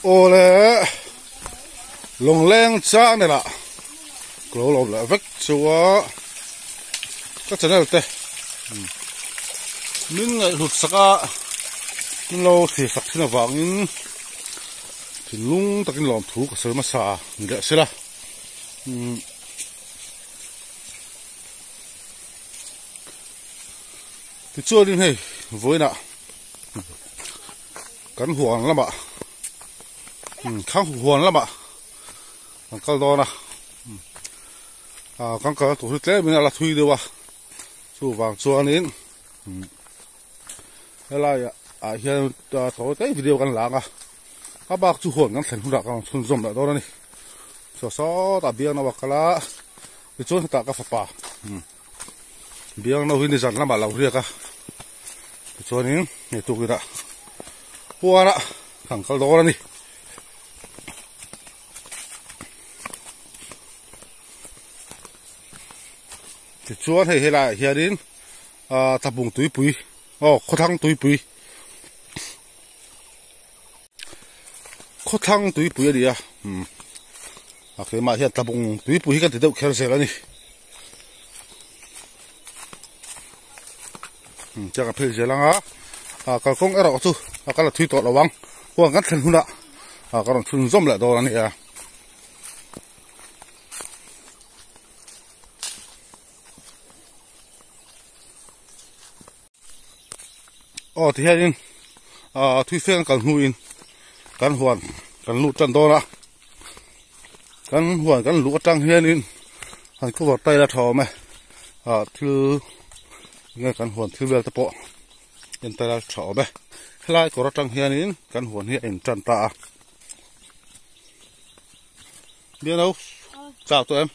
ô lẽ lồng len cha này là cố lồng là vắt chúa các chân này tê những ngày hụt sạc những lâu thì sạc thì là vàng thì lung ta cái lồng thú của sớm mà xả như vậy xí là thì chưa đi hay với nè cắn huồng lắm ạ kháng huồng lắm ạ cái đó nè cái tổ chức lễ mình là thui được à chú vàng chua nín thế là hiện thổi cái videoกันหลังcác bác chú huồng ngắn thành hụt cái xuân rôm lại đó này số ta biếng nó bạc lá cái chỗ ta cái phá biếng nó huy đi dần lắm mà lâu riêng cái chỗ nín này tụi cái đó hoa đó thằng cái đó này thì chúa thầy hay là hiện đến tập bùng túi bụi khó thăng túi bụi khó thăng túi bụi đi cái mà hiện tập bùng túi bụi cái thì đâu khéo sẽ là đi chắc là phải sẽ là cái con ở đó thôi cái là thui tọt là vắng hoa ngắt thành hụt ạ cái còn thun rôm lại đó này thì hiện thui phèn cần huỳnh cần huồn cần lụt chân to đó cần huồn cần lụt trăng hiện in hành khu vực tây là thò mày thứ nghe cần huồn thứ về tập bộ hiện tây là thò mày lại có trăng hiện in cần huồn hiện chân ta biết đâu chào tụi em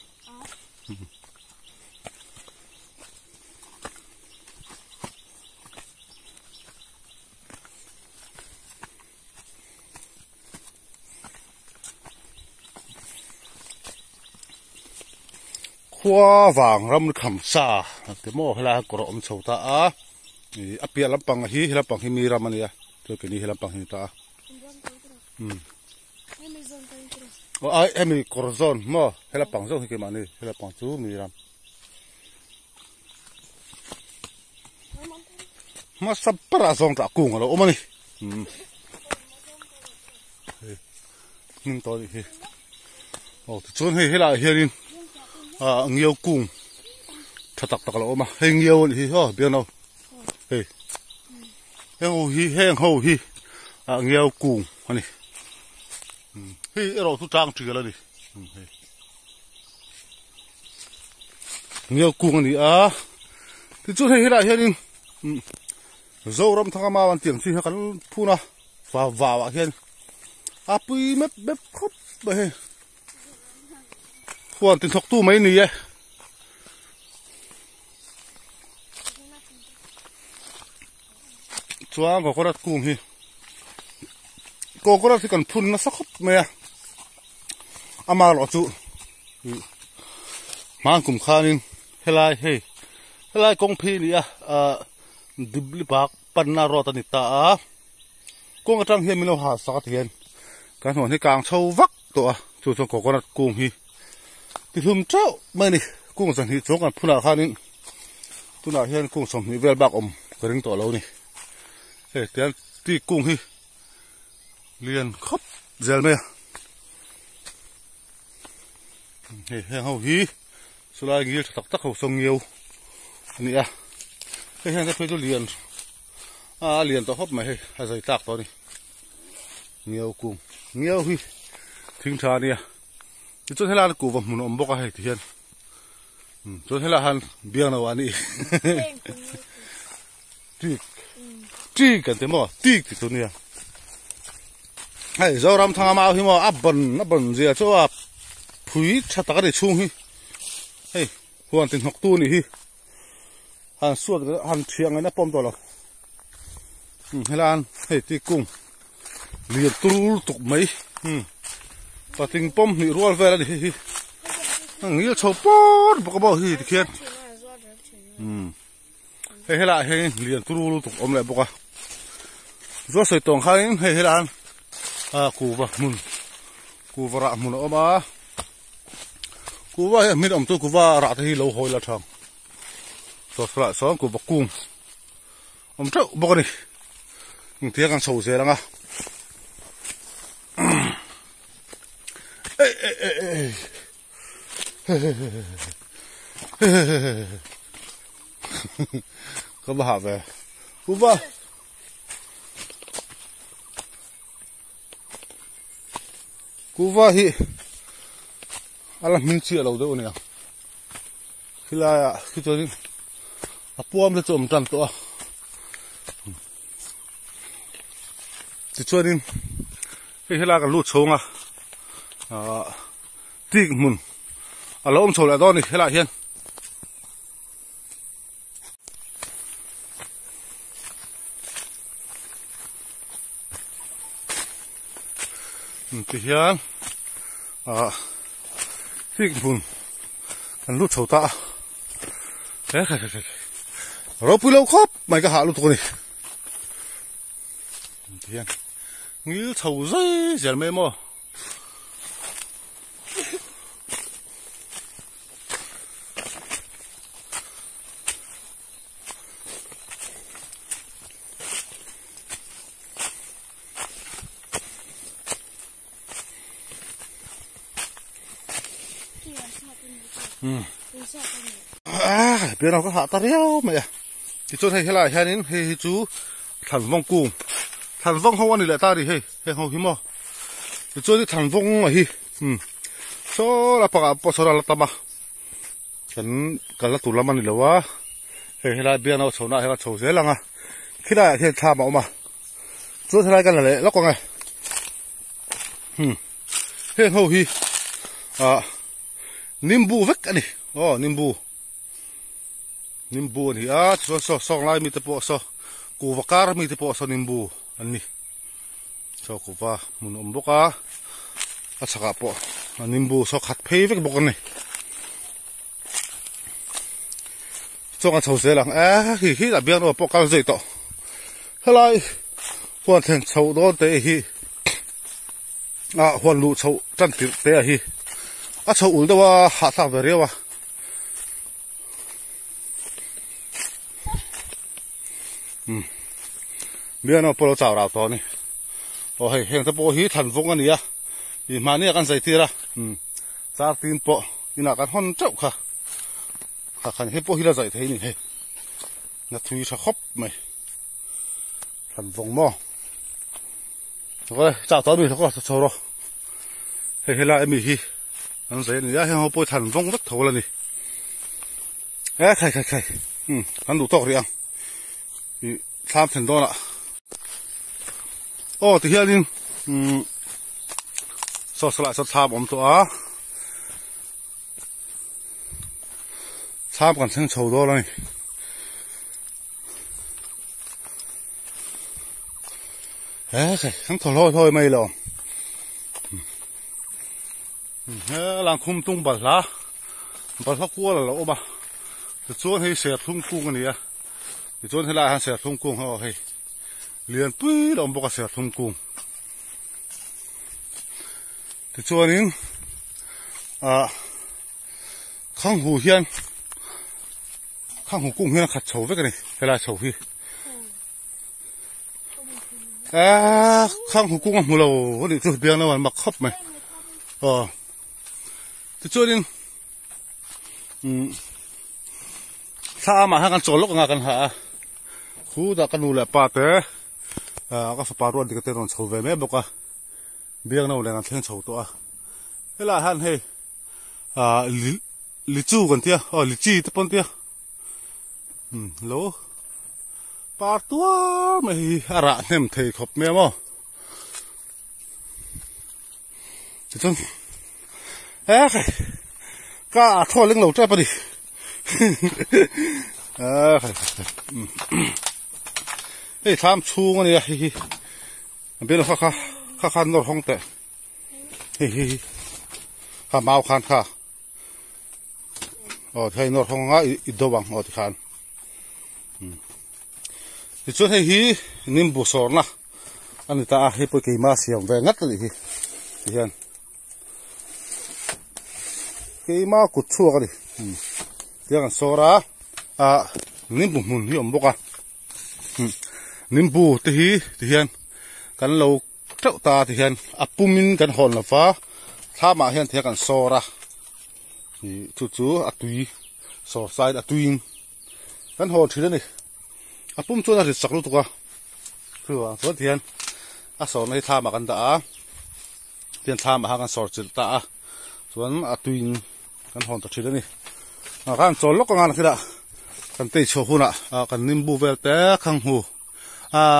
hoa vàng ram khẩm sa cái mỏ hay là cỏ ôm sầu ta áp bia lắm bằng hi lắm bằng hi mi ram này cho cái này lắm bằng hi ta em cỏ zon mỏ hay là bằng zon cái mà này hay là bằng chú mi ram mà sắp para zon ta cung rồi ôm này nhưng tôi thì chốn hay là hiền nhiều cung thật tặc là mà hay nhiều thì biết đâu hey heo hi nhiều cung này hi rồi thu trang trừ là đi nhiều cung này thì chút hay lại hiện dâu ram thằng mà bằng tiếng gì hắn phu na vào hiện pui mép khóc vậy quan tin thọc tu mấy nì ấy chúa có đặt cung hi có đặt thì cần phun nó sắc khóc mẹ ama lọ chú mang cùng khan in helai công phi nì dibli bạc panna rota nita công trang hiền mình lo hà sát hiền cái hồn thì càng sâu vắc tổ chú cho có đặt cung hi thì hôm trước mấy này cũng dần thì chỗ còn phun nào khác nên tôi nào hiện cũng sống như về bạc cái đinh tổ lâu này để tiền thì cũng hi liền khóc giờ mày hè hậu hi số lại nhiều tắc hậu sông nhiều này cái hàng cái tôi liền liền tổ hấp mày hay dây tạc to đi nhiều cùng nhiều hi thinh trà đi thì tôi thấy là cụ vòng một bọc hay thì hiện tôi thấy là han biếng nào anh đi tí cái thế mà tí thì tôi nè hay giờ làm thằng mau thì mà áp bẩn gì cho phủi chặt tất cả để chung hi hey hoàn tiền học tu này hi han suốt han thiêng cái nó pom to rồi hay là han hey tí cung liền tu tục mấy và tình pom thì ruột về là đi nghĩa sầu bớt bọc bao thì khiên hay là hay liền tu tục ôm lại bọc à do sợi tòng khai hay là กูว่ามุนกูว่าระมุนออกมากูว่ามิดอมตัวกูว่าระที่เราหอยละทางตัวสละสองกูบักกุ้งอมเจ้าบอกนี่มึงเที่ยกันโซ่เสียแล้วไงก็บ้าไปกูว่าฮิอะไรมินเสียเราด้วยเนี่ยคืออะไรคือตัวนี้ป้อมจะจมจันตัวที่ช่วยนี่คืออะไรกันลูดชงตีกมุนอะไรอมโชว์แล้วตอนนี้อะไรเห็นที่เห็นตีกมุนกันลูดโชว์ตาเราพูดแล้วครับไม่ก็หาลูกตัวนี้ที่เห็นงี้โชว์ใจเสียไม่หมดเดี๋ยวเราก็หาตาเรียวไหมอ่ะที่จุดให้เท่าไรแค่นี้ให้จูถันฟงกุ้งถันฟงเขาวันนี้แหละตาดิให้เขาหิมะที่จุดที่ถันฟงมาฮิโซ่ละปะปะโซ่ละตามากันละตุลามันนี่แหละวะให้เดี๋ยวเราโชว์หน้าให้เราโชว์เสียหลังอ่ะคิดได้ที่ทำออกมาจุดเท่าไรกันเลยแล้วก็ไงให้เขาฮินิมบูเวกอันนี้นิมบูนี่สองลายมีแต่พอกูวการมีแต่พอนิมบูอันนี้กูว่ามุนบกสักพอนิมบูขัดเพย์เวกบอกกันนี่กันโชว์เสียหลังฮิแต่เบี้ยเราปกันใจต่อเท่าไรหัวเทียนโชว์โดนเตะฮิหัวลูโชว์จันติเตะฮิโชว์อุ่นแต่ว่าหาทางไปเรียวเบี้ยเราพอเราจ่าวเราตอนนี้โอ้ยเห็นแต่พอฮีถันฟงกันนี่อีมาเนี่ยกันใส่ทีละซาตีนปออีน่ากันห่อนเจ้าค่ะขันให้พอฮีเราใส่ทีนี่นัดทุยชะคบไหมถันฟงมั่งก็จ่าวตอนนี้เขาก็โชว์เราให้เราเอ็มฮีอันใส่นี่ให้เขาปอยถันฟงวัดเท่าไรนี่ใครอันดูต่อเรียงทำถึงตัวละที่เฮียลินสอดสลัดสดทำตัวทำกันทั้งโชว์ตัวเลยทั้งถอยไม่หรอกหลังคุมตุ้งบัลละกัวแล้วโอ้บ้าจะชวนให้เสียทุ่งกุ้งกันนี่จะชวนให้ลาหันเสียทุ่งกุ้งเขาให้เลี้ยงปุ้ยเราบอกเสียทุ่งกุ้งจะชวนนี้ข้างหูเฮียนข้างหูกุ้งเฮียนขัดโฉวไปกันนี่เวลาโฉวพี่ข้างหูกุ้งมันเราวันนี้ตัวเบี้ยนะวันมาครบไหมจะชวนนี้ถ้ามาหากันโจลกงากันหาคู่ตากันนูแหละป้าเตะก็สปาร์วันที่ก็เตะนอนโฉวไปไหมบอกว่าเบี้ยนะวันนั้นเที่ยงโฉวตัวเวลาท่านให้ลิจูกันเตี้ยลิจีตะปนเตี้ยโลปาตัวไม่อะไรเนี่ยมันเทขบเมียมั้งจนก็ทอดเลี้ยงเหล่าใจปะดิทำชูกันเนี่ยเป็นข้านอนห้องแต่ข้าเมาคันข้าใช้นอนห้องอีกตัวบังที่คันที่ช่วยให้นิมบุษรนะ อันนี้ตาให้ไปกี่มาเสียงแวงัดเลยที่เห็นกี่มากุดชั่วกันดิเดี๋ยวกันโซรานิ่มบุมุนที่อมบกันนิ่มบูที่เห็นกันเราเจ้าตาที่เห็นอัปปุมินกันหอนละฟ้าถ้ามาเห็นที่กันโซราจู่ๆอัตุยโซไซด์อัตุยกันหอนที่นี่อัปปุมชวนอะไรสักรู้ตัวคือว่าส่วนที่เห็นสอนให้ท่ามากันตาเตียนท่ามาหากันสอนจิตตาส่วนตุยกันหอนตัดทีนี่กันสอนลูกงานคือละกันเตะโชว์น่ะกันนิมบูเวลเตะขังหู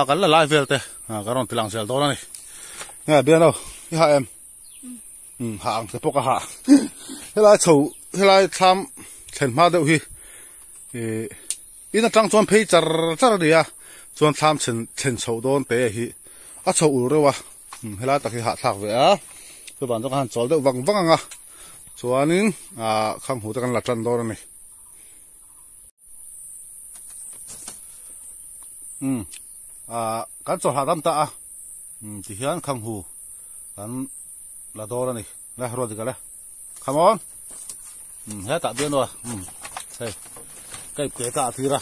กันละลายเวลเตะกันรอนติลังเซลตัวนี่เนี่ยเบียร์เราที่หาหางแต่พวกหาเวลาโชว์เวลาทำเช่นมาเดี๋ยวอีนั่นจังส่วนเพย์จัดเดียส่วนทำเช่นโชว์โดนเตะฮีโชว์รู้ว่าเวลาตะกี้หาทักเวะคือบ้านต้องการโชว์เดี๋ยววังส่วนนี้ข้างหูจะกันหลัดจันโดนนี่กันโชว์หาดำตาที่เห็นข้างหูกันหลัดโดนนี่แล้วรอดีกันเลยขมอนเฮ้ยตัดเบี้ยหน่อยเฮ้ยใกล้เกยตาทีละ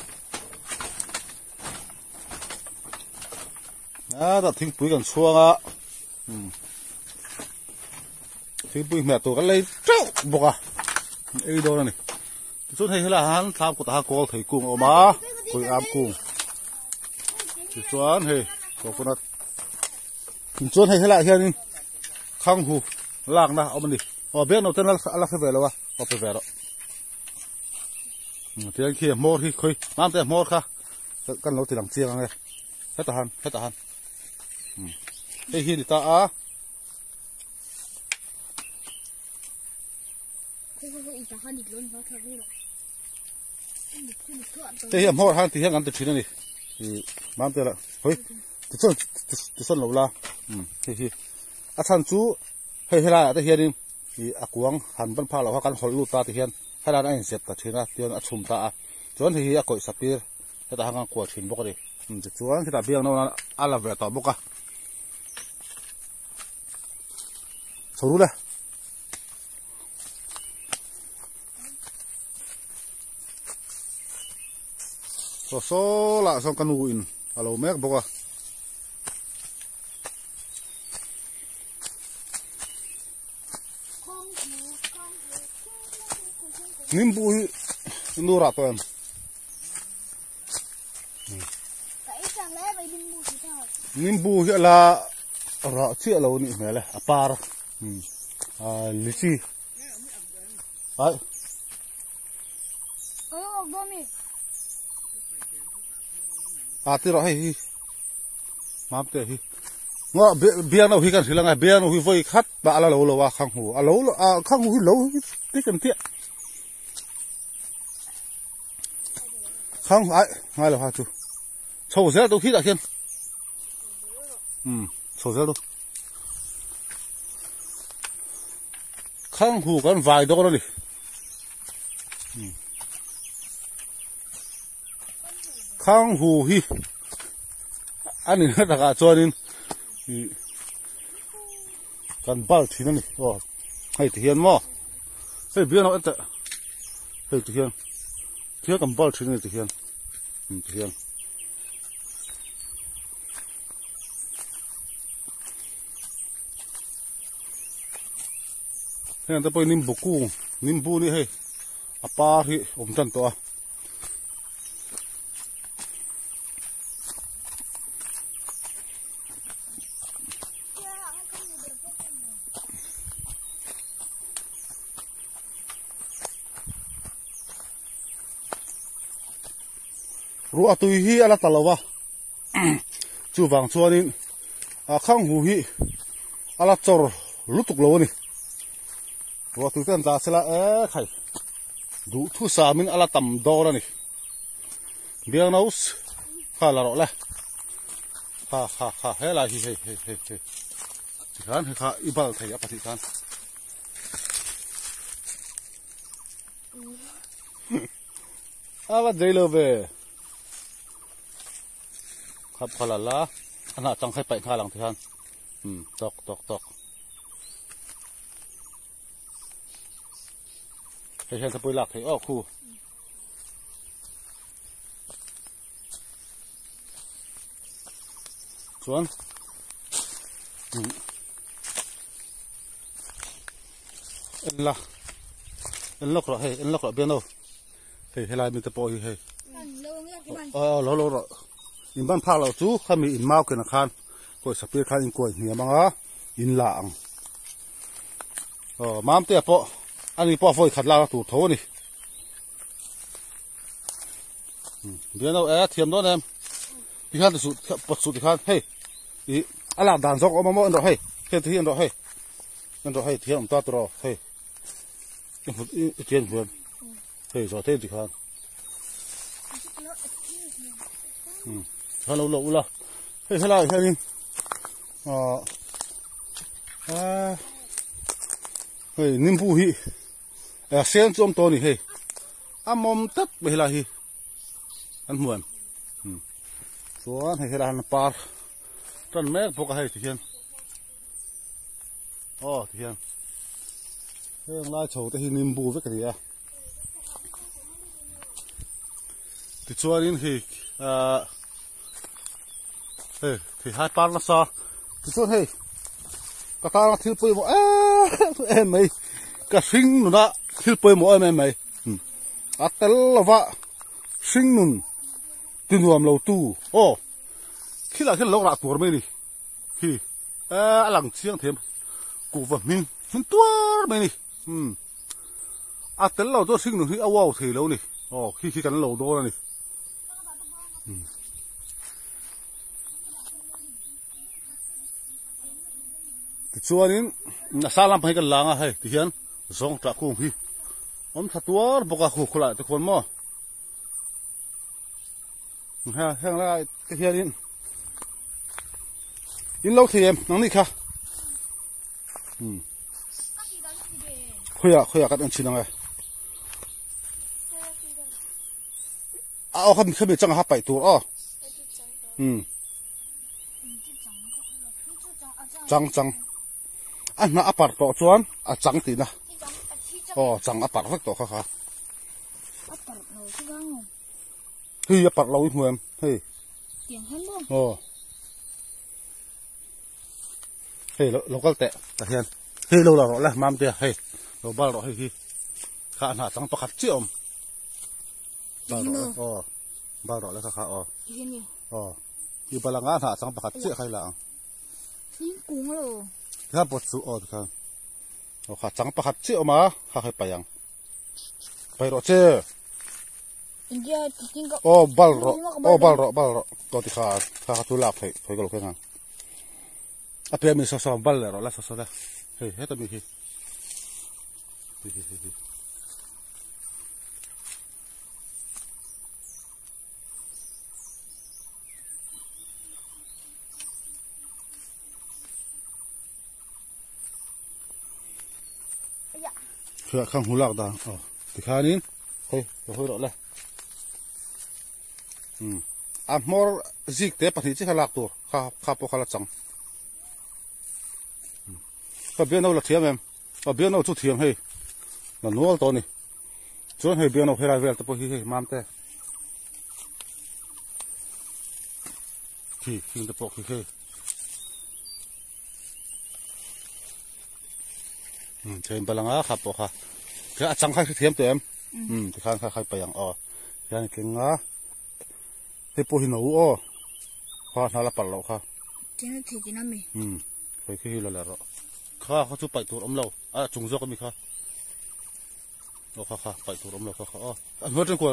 ตัดทิ้งปุ๋ยกันช่วงทิ้งปุ๋ยแม่ตัวกันเลยเจ้าบอกไอ้โดนนี่ส่วนให้ละหันทำกุตาโกถือกุ้งออกมาคุยอามกุ้งส่วนให้บอกคนนั้นส่วนให้ละเฮียนี่ข้างหูล่างนะเอามันดิเบี้ยโน่นเต้นอะไรขึ้นไปแล้ววะเอาไปแล้วเตียงขี้หมดที่คุยน้ำเต็มหมดค่ะกันเราตีหลังเชียงไงให้ทหารเฮ้ยนี่ตาเฮ้ยหมดหันที่เห็นกันติดชิ้นนี่น้ำเต็มละเฮ้ยติดส้นหลบละเฮ้ยอาจารย์จูเฮ้ยละที่เห็นนี่อากวงหันบรรพาเราเขากันหอยลูกตาที่เห็นให้เราได้เสียบตัดชิ้นนะเดี๋ยวชุ่มตาจนที่อากอยสปีร์ให้ตาหางกวดชิ้นบกเลยส่วนที่ตาเบี้ยงนั่นอะไรแบบต่อบกสรุปเลยโซ่ละส่งกันอุ่นอะไรแม็กบอกว่านิมบุยนูราตัวเองนิมบุยละระเชี่ยเรานี่เหมือนเลยปาร์ลิชี่ไอ้ที่เราให้มาเตะว่าเบียร์เราหิกันสิลังไงเบียร์เราหิไฟคัดบะอะไรเราว่าข้างหูอะไรข้างหูเราที่กันเตี้ยข้างไอ้ไงเราฮะจูโชว์เสียตัวที่ตะเคียนโชว์เสียตัวข้างหูกันไฟดอกเลยข้างหูฮีอันนี้นะตะกาจวนินกันบ้าทีนั่นนี่โอ้ให้เทียนมั้งให้เบี้ยน้อยแต่ให้เทียนกันบ้าทีนี่เทียนเนี่ยแต่ไปนิมบุกูนิมบุนี่ให้อาปาที่อมจันตัวรู้ตุยฮีอะไรตลอดวะจู่บางส่วนนี้ข้างหูฮีอะไรจอร์ลุตุกโลนี่ว่าตุยกันตาเสละใครดูทุสามินอะไรต่ำดอร์นี่เบียงนาอุสข้าละรอเลยเฮ้ยละเฮ้กันข้าอีบัลไทยปฏิกันว่าใจเลยเว้ครับพอละ อันน่ะจังให้ไปข้าหลังที่ท่านตอกให้เห็นสปุยหลักให้ออกคู่ส่วนเอ็นล็อกเหรอเฮ้ยเอ็นล็อกเหรอเบียโนเฮ้ยลายมีตะโปยเฮ้ยเราอินบ้านพาเราจู้ข้ามีอินมากันนะครับก็สเปียร์ข้าอินกล้วยเหี้ยมั้งอ่ะอินหลังมามเตะปออันนี้ปอฝอยขัดลาถูกโถนี่เบียโนเทียมโดนเอ็มที่ข้าจะสุดปัดสุดที่ข้าเฮ้ยอีอะไรด่านซอกออกมาหมดอันดอกเฮ้ยที่อันดอกเฮ้ยเทียมตัวตัวเฮ้ยเทียมเพื่อนเฮ้ยจอดเทียมที่ข้าฮัลโหลเฮ้ยนี่เฮ้ยนิมปูฮีเสียงจมตัวนี่เฮ้ยมอมตัดไปละฮีอันเหมือนส่วนให้ร้านปาร์ตอนแม่พวกให้ที่เห็นที่เห็นเรื่องลายโฉแต่ที่นิมปูไว้กันดีอ่ะที่ส่วนนี้เฮ้ยที่ให้ปาร์ละซาที่ส่วนเฮ้ยก็ตาทิลปุยหมดไม่ก็สิ่งนู้นละทิลปุยหมดไม่อัตลว่าสิ่งนู้นที่รวมเราตู้คิดละลกละตัวไม่ดิที่หลังเชียงเทียมกูว่ามันตัวไม่ดิอัตลเราตัวสิ่งนู้นที่เอาว้าวเทแล้วนี่คิดกันเราโดนนี่ส่วนนี้น่าสาลามให้กันล้างให้ที่เห็นส่งตะคุ่มพี่ถ้าตัวบกคู่ขลังตะคนมั่วแห้งแล้วที่เห็นยินเราเทียมนั่งนี่ค่ะคุยกันอันชิ้นยังไงเอาเขามีจังหาไปตัวจังอันน่ะอปาร์ตส่วนจังตีนะจังอปาร์ตสักตัวค่ะเฮ้ยอปาร์ตเราอีกเหมือนเฮ้ยเฮ้ยเราก็แตะเห็นเฮ้ยเราแล้วมามเตะเฮ้ยเราบ้าเราเฮ้ยข้าหน้าจังประคัดเจียมบ้าเราแล้วค่ะอยู่พลังงานหาจังประคัดเจียใครหลังนี่กุ้งเหรอถ้าปวดสุดครับข้าจังประคัดเจียมาข้าให้ไปยังไปรอเจ้อินเดียจริงก็บาลรตัวที่ข้าทุลักให้ก็ลูกแค่นั้นเพียงมีสองบาลเลยหรอแล้วสองเฮ้ยต้องมีเพื่อข้างหูหลักด่างที่ข้านี้เฮ้ยจะคุยหรอเลยมอร์ซิกเตะปฏิจิขลักตัวข้าพวกขลักจังก็เบียนเอาละเทียมเองก็เบียนเอาจุดเทียมให้นั่นนู้นตัวนี้ส่วนให้เบียนเอาเพลาเวลตะปุยให้มามเตะที่ตะปุยให้เทียมพลังงานครับพวกข้าแค่จังให้เทียมเต็มที่ข้างใครไปอย่างแค่นี้เก่งนะที่ปุยหนูข้าน่ารักปัดเราค่ะเจ้าที่จีน่ามีไปขี้แล้วแหละข้าเขาจะไปตัวอมเราจุงจอกก็มีค่ะข้าไปตัวอมเราข้าหัวจนกลัว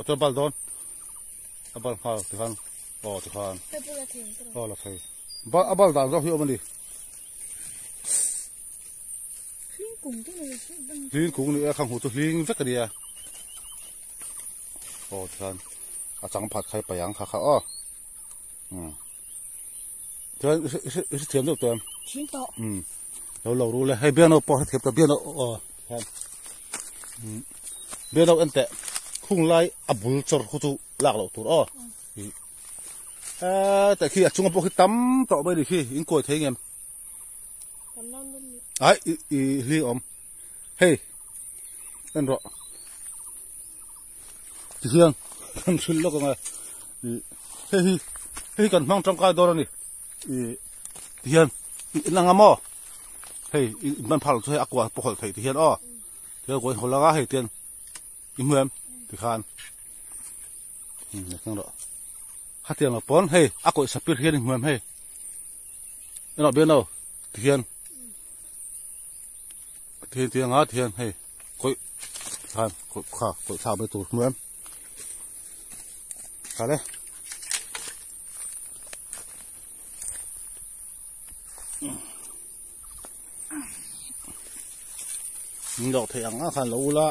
จนบัลดอนบัลข้าที่ข้างที่ข้างละใช่บัลดอนเราหิวมันดิลิงกุ้งนี่ข้างหูตัวลิงสักเดียที่ข้างจังผัดใครไปยังข้าเจ้าเทียมตัวเต็มเรารู้เลยให้เบี้ยเราพอให้เทียบกับเบี้ยเราเบี้ยเราอันแต่คุ้งไล่อับบุลจอร์คุตุลากเราตัว แต่ขี้จุงปกขี้ตั้มต่อไปดิขี้อิงกวยเทงเอ็มไอ้ลีอมเฮ้ยนั่นรอที่เชียงทำชุนโลกไงเฮ้ยกันมั่งจังกายดอร์นี่ที่เชียงนั่งงามอเฮ้ยมันพาเราใช้อักวาปกติที่เชียงอ้อเดี๋ยวกูหัวละก้าเฮ้ยเตียนอิมเมมที่ขานนั่นรอข้าเตียงเราปนเฮ้ยอักวาสปีดเชียงอิมเมมเฮ้ยนั่นรอเบียนเอาที่เชียงเทียงเทียนให้คุยทานคุยข้าคุยชาไปตัวเหมือนกันเลยมีดอกเทียงขันรู้ละ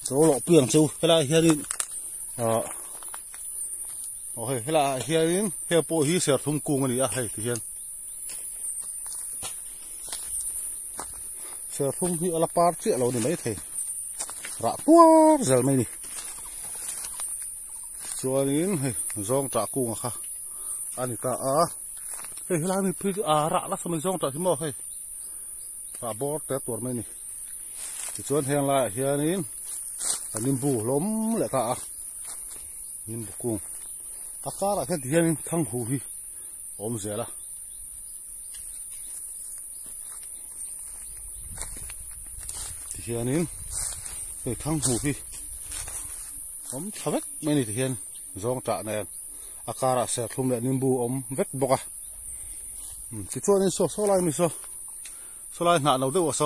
โซ่หลอกเปลี่ยนซูเวลาเฮียนินโอเคเวลาเฮียนินเฮียโปฮีเสียทุ่มกุ้งนี่ให้เทียนเสือทุ่มที่อลาปาร์เจ้าเราเนี่ยไม่เท่ระตัวเจอไม่นี่ส่วนนี้เฮ้ยซองจากกุ้งอะค่ะอันนี้ก็เฮ้ยร้านนี้พี่ระลักษณะซองจากที่มอเฮ้ยระบอดแต่ตัวไม่นี่ส่วนแห่งละเฮียนี่นิมบูล้มแหละก็นิมบูกุ้งอากาศแค่เฮียนี่ทั้งหูพี่อมเสียละเฮียนี่เฮ้ยทั้งหูพี่ผมทำเวกไม่นี่เฮียนซองจ่าเนี่ยอากาศเสียทุ่มเลยนิมบูเวกบกที่ช่วงนี้โซลายมิโซลายหนาเราด้วยว่าโซ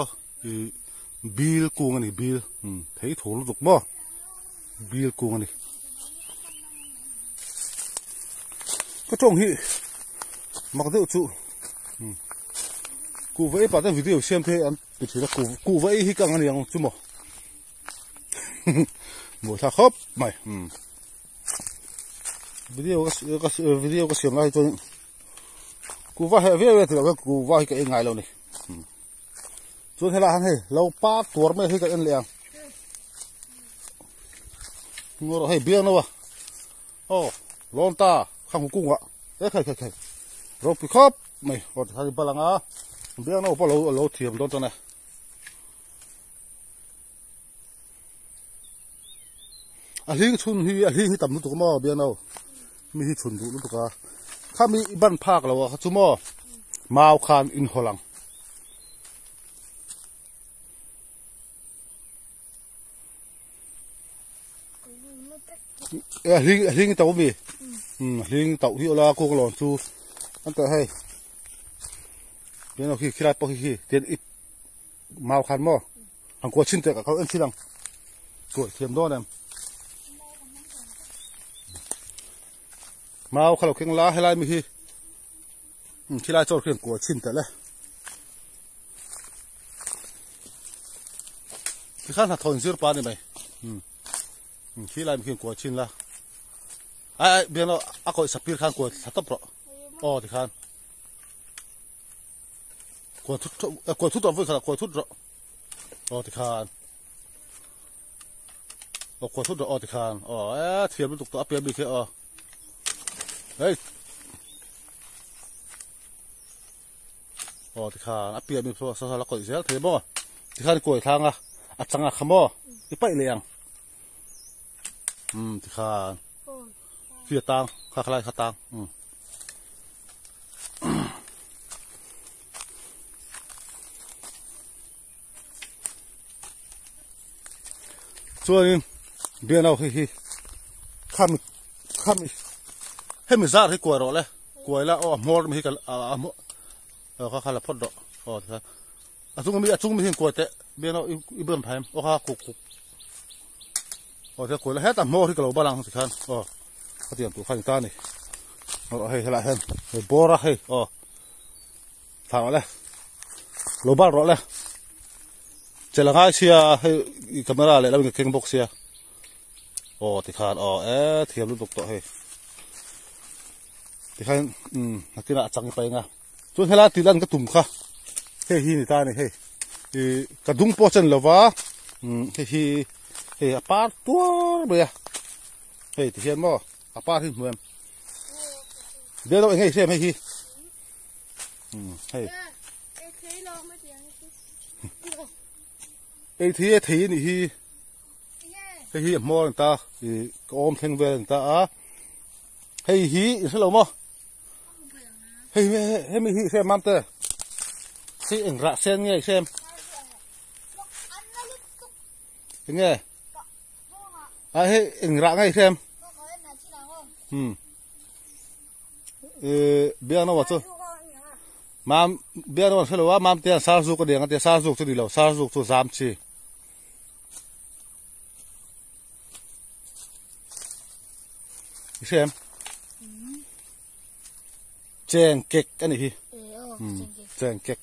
บิลกูงันนี่บิลเฮ้ยถูกลุกบ่บิลกูงันนี่ก็จงฮีมักเดือดจู่กูไว้ป่ะแต่วิดีโอเสียงเพลงไปทีละกูไว้ที่กังอันยังจุ่มหมดถ้าครบไม่วิดีโอก็เสียงอะไรจนกูว่าเวียที่เราก็กูว่าให้กันง่ายแล้วนี่จนเวลาให้เราปาตัวไม่ให้กันเลี้ยงงูเราให้เบี้ยนะวะโอ้ร้อนตาข้างกุ้งอ่ะใครเราไปครบไม่พอทำบาลังอ่ะเบี้ยนะพอเราเทียมโดนตัวเนี่ยอาลิงชุนที่อาลิงที่ต่ำนุ่งตัวม้อเบี้ยนะมีที่ชุนดูนุ่งตัวถ้ามีบ้านภาคเราอะชุนม้อมาเอาคานอินโฮลังลิงเต่ามีลิงเต่าที่เราโกงหลอนชูอันแต่ให้เดี๋ยวเราขี้ไรปอกขี้เดี๋ยวอีมาเอาคานม้อหังกัวชิ้นเตะกับเขาเอ็นชิ้นลังสวยเทียมโดนเนี่ยมาเอาขลุ่ยเก่งล้าให้ไล่มีที่ไล่โจทย์เก่งกัวชิ้นแต่ละที่ข้างหัดทนซื้อปลาได้ไหมที่ไล่มีเก่งกัวชิ้นละไอ้เบี้ยเราอากูสปีดข้างกัวสัตว์ปลาอ๋อที่ข้างกัวทุกตัววิ่งขนาดกัวทุกตัวอ๋อที่ข้างกัวทุกตัวอ๋อที่ข้างอ๋อเทียมเป็นตัวอัพเปียบีเคอ๋อเฮ้ยอ๋อที่ข้าอัปเปียมีโซ่สลักก่อยเสียเทบ่ที่ข้าที่กล้วยทางอัดจังขโมอีไปเลี้ยงที่ข้าเสียตังข้าคลายข้าตังส่วนนี้เบี้ยเราข้ามให้มันซาให้กลัวเราเลยกลัวแล้วมอดไม่ให้กันเขาขลับพอดครับจุงไม่เห็นกลัวแต่เบี้ยเราอีเบิ่มแผ่เขาคุกแต่กลัวแล้วให้แต่มอดที่เราบ้าลังสิครับเขาเตรียมตัวขันตานี่ให้ละเห็นให้บัวละให้ถามอะไรเราบ้าเราเลยจะละง่ายเสียให้คาเมราเลยแล้วมีเก่งบกเสียที่ขาดเทียมลูกตกให้ที่ข้างนักกีฬาจังไปไงส่วนเวลาตีลันก็ตุ่มค่ะเฮ้ยนี่ตาเนี่ยเฮ้ยกระดุมโปชันเลยวะเฮ้ยปาร์ตัวเบียเฮ้ยที่เห็นมั้ยปาร์ที่เหมือน เดี๋ยวเราเองให้เสียมให้ทีให้ไอ้ทีนี่ฮีให้ฮีมอนตาก็อมเทงเวลตาให้ฮีอิสลามอ่ะให้ไม่ฮีเสียมันเตอสิเอ็งระเส้นไงเสียมยังไงให้เอ็งระไงเสียมเบี้ยน้องว่าตัวมามเบี้ยน้องเสร็จว่า มามเตียนซาซุกก็เดียงเตียนซาซุกตัวดีแล้วซาซุกตัว3 ชีเสียมแจงเก็กอันนี้พี่แจงเก็ก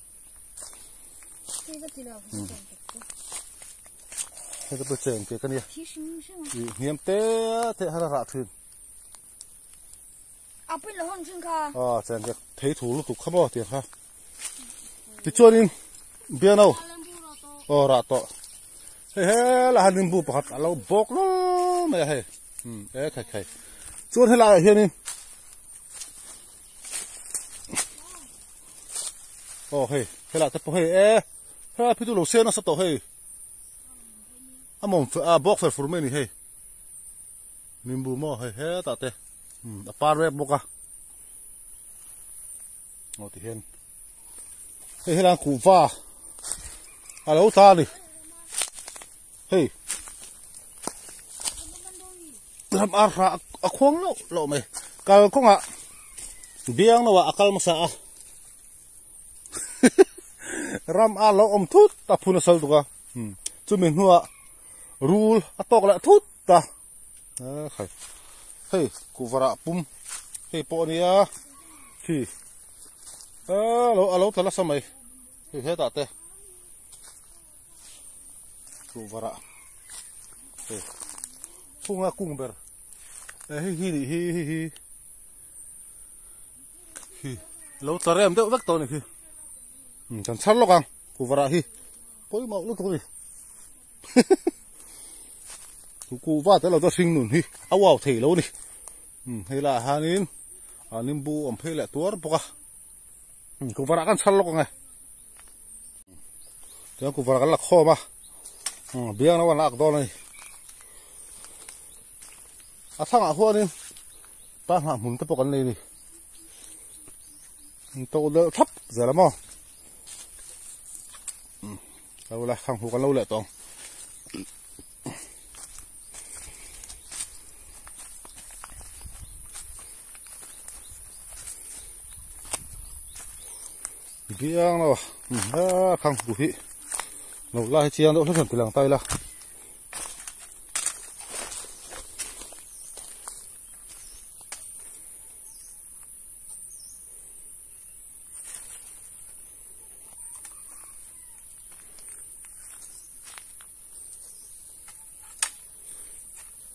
ให้ก็ไปแจงเก็กกันเนี่ยเหี่ยมเตะหาระทึนเอาไปละห้องซึ่งค่ะแจงเก็กเทถูลูกตุกขบ่เตียค่ะติจวนินเบียนเอาระโตเฮ้ละหันนิมบูปะเราบอกเนาะไม่ให้ใครจวนให้ละเฮียนี่เฮ้ให้ละแต่พอเฮ้พี่ดูลูกเสียนะสักตัวเฮ้มองบอกเฟอร์ฟูร์เมนี่เฮ้นิมบูมอเฮ้ตาเตปาร์เวบบอกที่เห็นให้ละคูฟ้าอะไรอุตาดิเฮ้ทำอะไรควงแล้วไหมกาลคงเบียงนะว่าakal masa ram alo tut ta phuna sal tuka chumin huwa rule atok la thut ta khai hey kuvara pum hey ponia hi alo tala samai he ta te kuvara hey punga kungber hi lâu tare em đeo vắt to này kì, chẳng sát lóc ang, cụ vợ hi, bôi màu lúc thôi, cụ vợ tới là cho sinh nụn hi, áo áo thể lâu đi, hay là hà nín bu ẩm phê lại tuốt bọc à, cụ vợ ăn sát lóc ang này, cho cụ vợ ăn lạc kho mà, biếng nó ăn lạc to này, thằng à hoa đi, ta làm muốn tập bọc ăn này đi. Tôi đỡ thấp giờ lắm không? Đâu là không hụt lâu lại toàn. Biếng nào, không hụt hị. Lâu lại chiên đỗ rất từ làng tay là.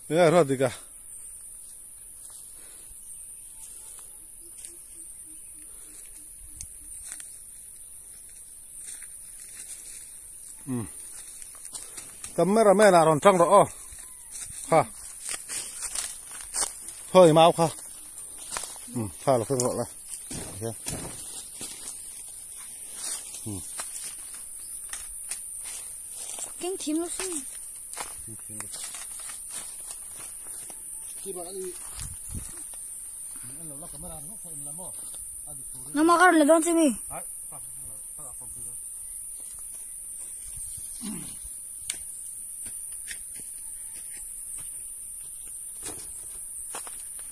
Ya radika cameraman à còn trăng rõ ha hơi máu ha ha là phương gọi là kinh thím nó xinh no me agarro, le doy a mí.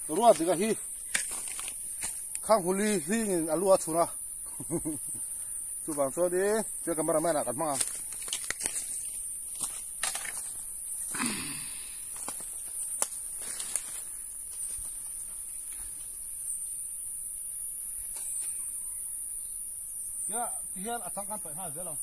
Ruột thì cái hi, khang huli hi alua chuna, chụp bằng số đi, chơi cameraman à cắt mang. Ya, tiyan asang kan phải ha dễ lòng.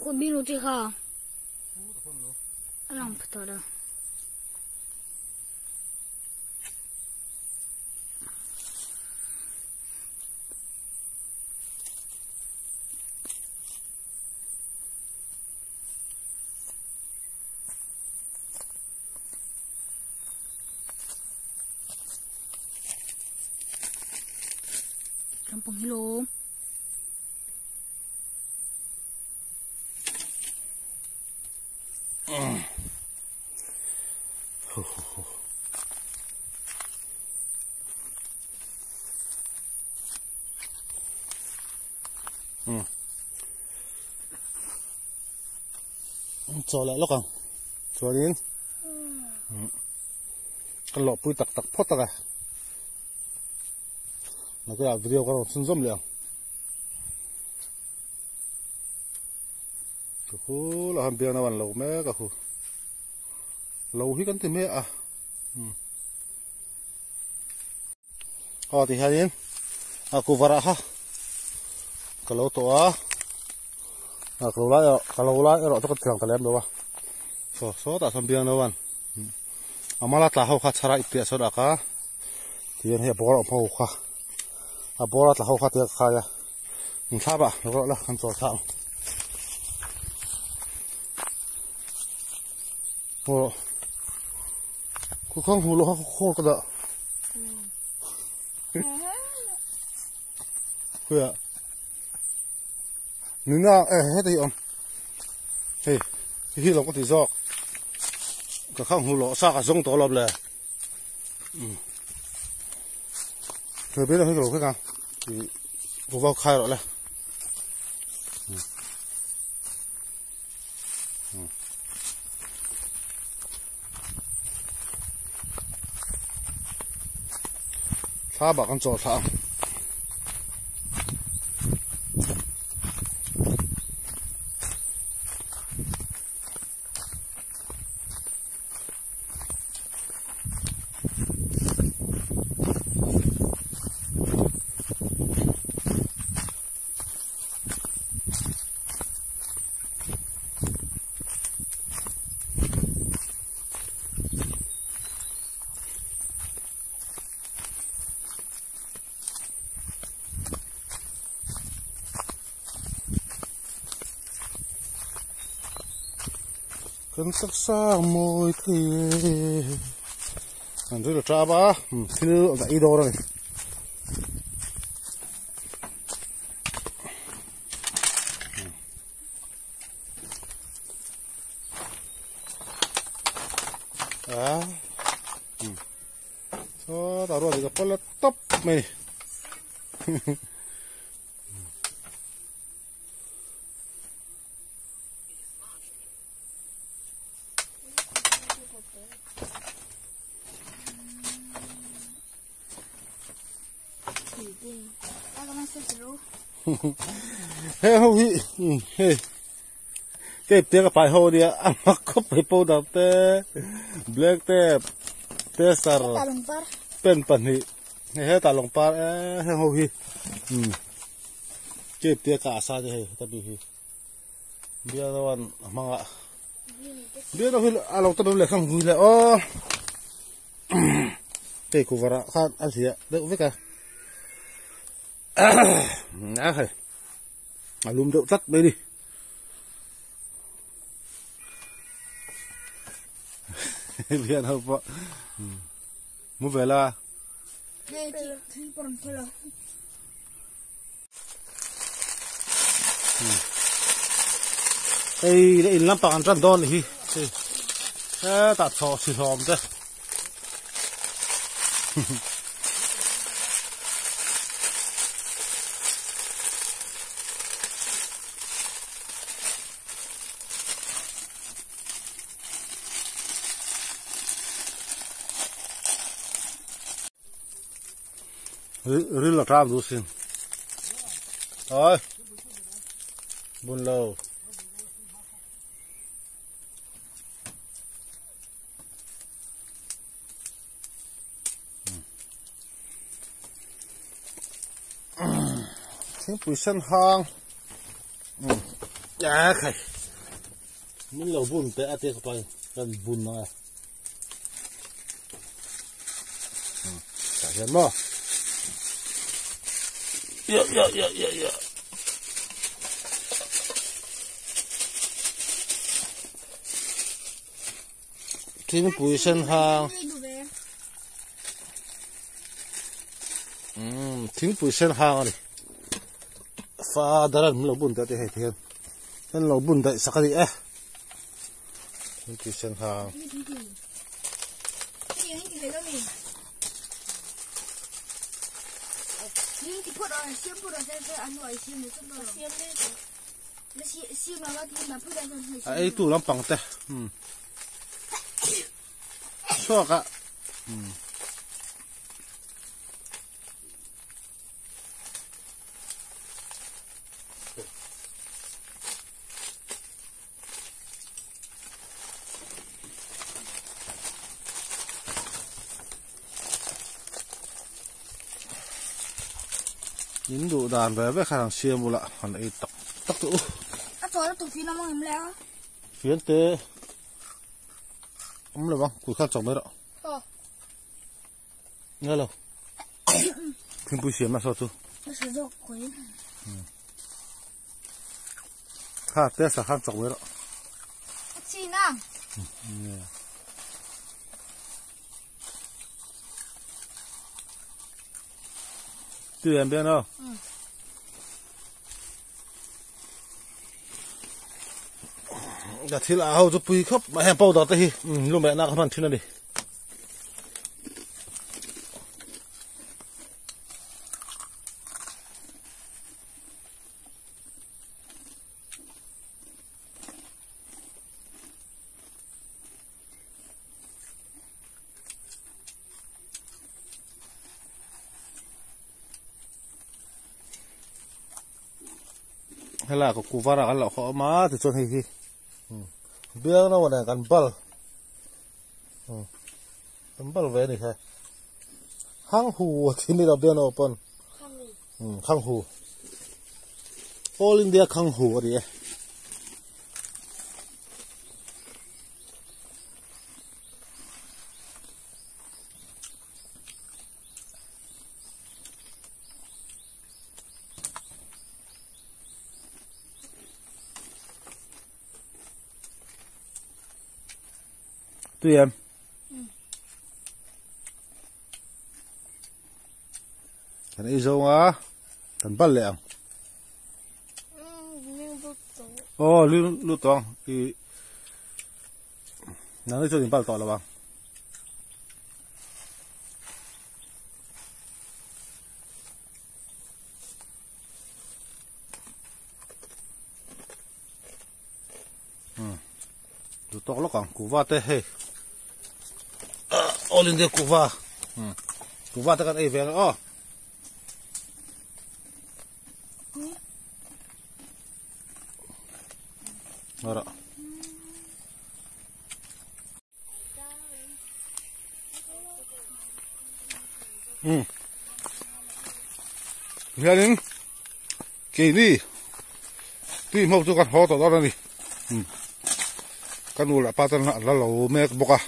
ko binu ti kha alang ptada Kampung Hilom cho lại lúc không cho đến cái lọ bụi tắc phốt tắc à là cái video có xuân rôm liền cái khu là hàm biếng nó vẫn lâu mẹ cái khu lâu hít cái mẹ à thì hai đến aku vara ha kalau toa kalau lai ero to tiang talem do ba so ta sambiang no wan amala tla ho kha chara ipia so da ka tien he bor pho kha a bor tla ho kha te kha ya tha ba ro la kan to tha o ku khong hu lo kho ka da Khuya Nuna hết đi ông Hey Hi lòng có thể giọt Cả không hù lọ xa cả giống tổ lọc lè Rồi biết là hết rồi cái Thì Cô vào khai rồi lè Tha bà con trò thả Cần sắc xa môi thế Anh rất là trả ba Thứ dạy đồ rồi Cho tao rồi thì gặp là top mày Hey ho hi hey Kep te ka pai ho dia amak ko pai po da te black te sar pen pan hi he ta long par he ho hi Kep te ka sa de he ta bi hi bia da wan manga bia da hi along ta do le khang hui le o te ku vara khan al sia de ve ka Nè hề Lùm đậu tắt đây đi Viện hợp vợ Mua về là Đây đây lắm bằng trăn đòn đi Thế tạt sò xì hòm thế Rất là tràm rồi xin Thôi Buồn lâu Thế bùi sân hong Dạ khẩy มันเราบุญแต่อาเตะเข้าไปกันบุญนะแต่เห็นบ่เยอะทิ้งปุ๋ยเส้นทางทิ้งปุ๋ยเส้นทางเลยฟ้าดารันมันเราบุญแต่ให้เทียนนั่นเราบุญแต่สักทีทิ้งปุ๋ยเส้นทางไอ้ตู้ลำปังแต่ชั่วกะยินดูด่านแบบไม่ขนาดเชียร์บุละหันไอ้ตักตัวตัวแล้วตัวฟีน้ำมันแล้วฟีนเตะเลยบ้างคุยข้าวจบไหมล่ะเนี่ยเหรอพิมพ์ผู้เชี่ยวมาสอดตัวข้าเตะสักข้าวจบไหมล่ะจีน่ะตื่นเบี้ยเนาะอย่าทีละเอาจะปุยครับมาแฮมเป่าต่อทีลุงแม่นักมันที่นั่นดิเฮล่าก็กูฟาระกันแล้วเขามาถึงจนให้ทีเบี้ยนะวันนี้กันบัลเวนี่ใช่ข้างหูที่นี่เราเบี้ยนะปนข้างหู All India ข้างหูอะไรตัวเองอันนี้ส่งอ่ะทันบัลเลยอ่ะโอ้ลูกตองอีนั่นนี่จะถึงบัลต่อแล้วบ้างลูกตองแล้วกันกูว่าแต่เฮ้All in the kuva. Kuva tekan event oh. Ora. Yanin. Kini. Ti mau tu kan ho to da ni. Kan ula patan la lo mek boka.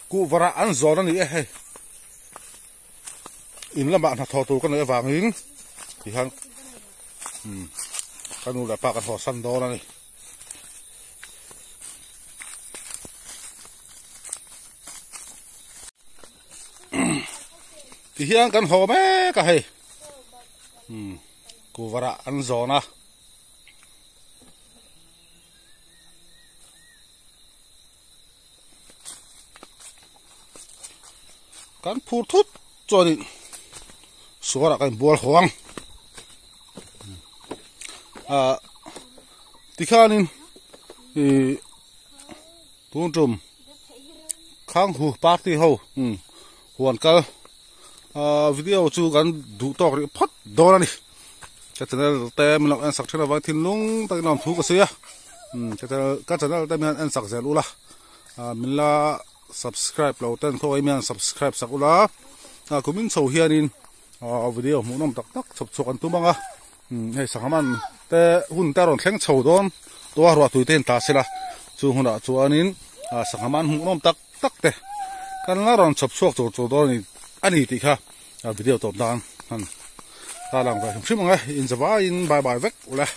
Cụ vara ăn gió nó nỉ hay in là bạn thọ tù con này vàng in thì hắn cái nu là ba cái thọ săn đó này thì hiện cái hồ mẹ cả hay cụ vara ăn gió naกันพูดทุกจอนี่สวรรค์กันบัวหวงที่ข้านี่ตุ้งจุ่มข้างหูปาร์ตี้เขาหวนกันวิดีโอจูกันดูต่อกันพัดโดนนี่จะจะแต่มันเอาอันสักเท่าไหร่ทิ้งลงไปนอนถูกกระเสียจะแต่ก็จะได้แต่มันอันสักเสียรู้ละ มิลา subscribe เราเต้นโทรให้มัน subscribe สักอุลากูมินโซเฮียนินวิดีโอมุนอมตักชกกันตัวมั้งให้สักมันแต่หุ่นแต่รอนแข็งโชว์โดนตัวรัวตุยเต้นตาเสละจูหุ่นจูอันนี้สักมันหุ่นอมตักเตะกันละรอนชกโจโดนอันนี้ติค่ะวิดีโอตบดังตาลังไปชิมมั้งอินจะว่าอินบายเวกอุละ